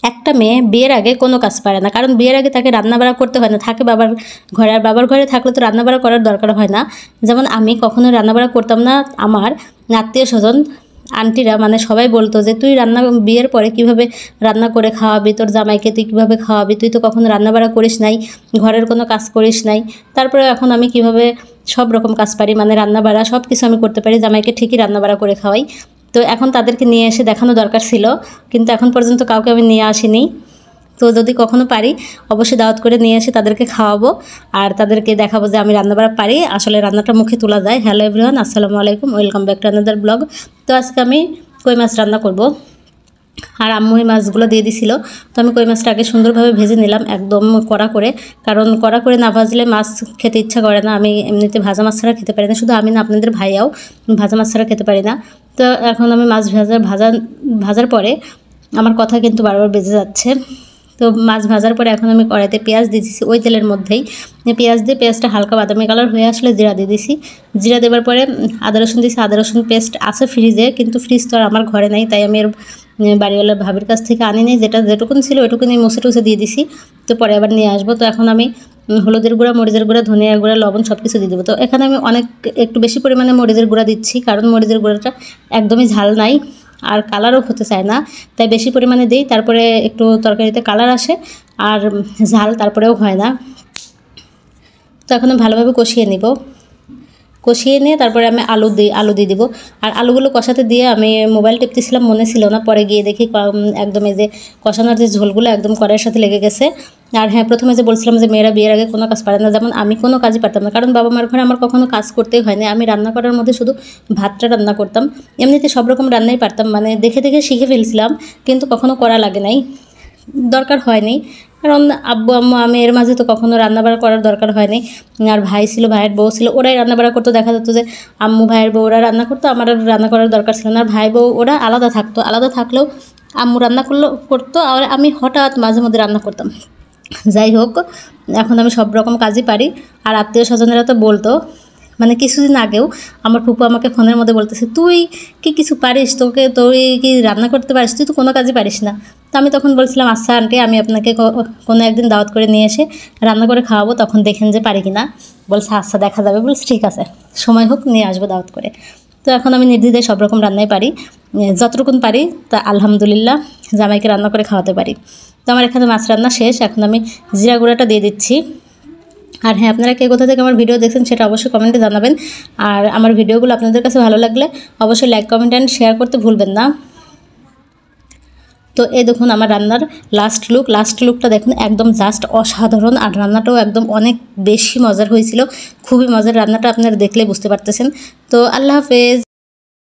একটা মেয়ে বিয়ের আগে কোনো কাজ পারে না, কারণ বিয়ের আগে তাকে রান্নাবাড়া করতে হয় না, থাকে বাবার ঘরে। আর বাবার ঘরে থাকলে তো রান্নাবাড়া করার দরকার হয় না। যেমন আমি কখনো রান্নাবাড়া করতাম না, আমার আত্মীয় স্বজন আন্টিরা মানে সবাই বলতো যে তুই বিয়ের পরে কিভাবে রান্না করে খাওয়াবি তোর জামাইকে, তুই কীভাবে খাওয়াবি, তুই তো কখনো রান্নাবাড়া করিস নাই, ঘরের কোনো কাজ করিস নাই। তারপরে এখন আমি কিভাবে সব রকম কাজ পারি, মানে রান্নাবাড়া সব কিছু আমি করতে পারি, জামাইকে ঠিকই রান্নাবাড়া করে খাওয়াই। তো এখন তাদেরকে নিয়ে এসে দেখানো দরকার ছিল, কিন্তু এখন পর্যন্ত কাউকে আমি নিয়ে আসিনি। তো যদি কখনো পারি অবশ্যই দাওয়াত করে নিয়ে এসে তাদেরকে খাওয়াবো আর তাদেরকে দেখাবো যে আমি রান্নাবাড়া পারি, আসলে রান্নাটা মুখে তোলা যায়। হ্যালো এভরিওয়ান, আসসালামু আলাইকুম, welcome back to another blog. তো আজকে আমি কই মাছ রান্না করব, আর আম্মু এই মাছগুলো দিয়ে দিছিল। তো আমি কই মাছটা আগে সুন্দরভাবে ভেজে নিলাম, একদম কড়া করে, কারণ কড়া করে না ভাজলে মাছ খেতে ইচ্ছা করে না। আমি এমনিতে ভাজা মাছ ছাড়া খেতে পারি না, শুধু আমি না, আপনাদের ভাইয়াও ভাজা মাছ ছাড়া খেতে পারি না। তো এখন আমি মাছ ভাজার পরে আমার কথা কিন্তু বারবার বেজে যাচ্ছে। তো মাছ ভাজার পরে এখন আমি কড়াইতে পেঁয়াজ দিয়ে দিয়েছি, ওই তেলের মধ্যেই পেঁয়াজ দিয়ে পেঁয়াজটা হালকা বাদামি কালার হয়ে আসলে জিরা দিয়ে দিয়েছি। জিরা দেওয়ার পরে আদা রসুন দিয়েছি। আদা রসুন পেস্ট আছে ফ্রিজে, কিন্তু ফ্রিজ তো আর আমার ঘরে নাই, তাই আমি বাড়িওয়ালার ভাবির কাছ থেকে আনি নাই, যেটুকুন ছিল ওইটুকুনি মুছে টুছে দিয়ে দিছি। তো পরে আবার নিয়ে আসবো। তো এখন আমি হলুদের গুঁড়া, মরিচের গুঁড়া, ধনিয়ার গুঁড়া, লবণ সব কিছু দিয়ে দেবো। তো এখানে আমি একটু বেশি পরিমাণে মরিচের গুঁড়া দিচ্ছি, কারণ মরিচের গুঁড়াটা একদমই ঝাল নাই আর কালারও হতে চায় না, তাই বেশি পরিমাণে দিই। তারপরে একটু তরকারিতে কালার আসে আর ঝাল তারপরেও হয় না। তো এখন আমি ভালোভাবে কষিয়ে নিব, কষিয়ে নিয়ে তারপরে আমি আলু দিয়ে দিব। আর আলুগুলো কষাতে দিয়ে আমি মোবাইল টিপতেছিলাম, মনে ছিল না, পরে গিয়ে দেখি একদম এই যে কষানোর যে ঝোলগুলো একদম কড়াইয়ের সাথে লেগে গেছে। আর হ্যাঁ, প্রথমে যে বলছিলাম যে মেয়েরা বিয়ের আগে কোনো কাজ পারে না, যেমন আমি কোনো কাজই পারতাম না, কারণ বাবা মার ঘরে আমার কখনো কাজ করতেই হয়নি। আমি রান্না করার মধ্যে শুধু ভাতটা রান্না করতাম, এমনিতে সব রকম রান্নাই পারতাম, মানে দেখে দেখে শিখে ফেলছিলাম, কিন্তু কখনো করা লাগে নাই, দরকার হয়নি। কারণ আব্বু আম্মু আমি এর মাঝে তো কখনো রান্নাবাড়া করার দরকার হয়নি। আর ভাই ছিল, ভাইয়ের বউ ছিল, ওরাই রান্নাবাড়া করতো। দেখা যেত যে আম্মু ভাইয়ের বউ ওরা রান্না করতো, আমার আর রান্না করার দরকার ছিল না। আর ভাই বউ ওরা আলাদা থাকতো, আলাদা থাকলেও আম্মু রান্না করতো আর আমি হঠাৎ মাঝে মধ্যে রান্না করতাম। যাই হোক, এখন আমি সব রকম কাজই পারি। আর আত্মীয় স্বজনেরা তো বলতো, মানে কিছুদিন আগেও আমার ফুপু আমাকে ফোনের মধ্যে বলতেছে, তুই কি কিছু পারিস, তুই কি রান্না করতে পারিস, তুই তো কোনো কাজই পারিস না। তো আমি তখন বলছিলাম, আচ্ছা আন্টি, আমি আপনাকে কোনো একদিন দাওয়াত করে নিয়ে এসে রান্না করে খাওয়াবো, তখন দেখেন যে পারি কিনা। বলছে আচ্ছা দেখা যাবে। বলছে ঠিক আছে, সময় হোক নিয়ে আসবো দাওয়াত করে। তো এখন আমি নির্দ্বিধায় সব রকম রান্নাই পারি, যতটুকুন পারি তা আলহামদুলিল্লাহ জামাইকে রান্না করে খাওয়াতে পারি। তো আমার এখানে মাছ রান্না শেষ, এখন আমি জিরা গুঁড়াটা দিয়ে দিচ্ছি। আর হ্যাঁ, আপনারা কে কোথা থেকে আমার ভিডিও দেখছেন সেটা অবশ্যই কমেন্টে জানাবেন। আর আমার ভিডিওগুলো আপনাদের কাছে ভালো লাগলে অবশ্যই লাইক, কমেন্ট অ্যান্ড শেয়ার করতে ভুলবেন না। তো এই দেখুন আমার রান্নার লাস্ট লুকটা দেখুন, একদম জাস্ট অসাধারণ। আর রান্নাটাও একদম অনেক বেশি মজার হয়েছিল, খুবই মজার রান্নাটা, আপনারা দেখলে বুঝতে পারতেছেন। তো আল্লাহ হাফেজ।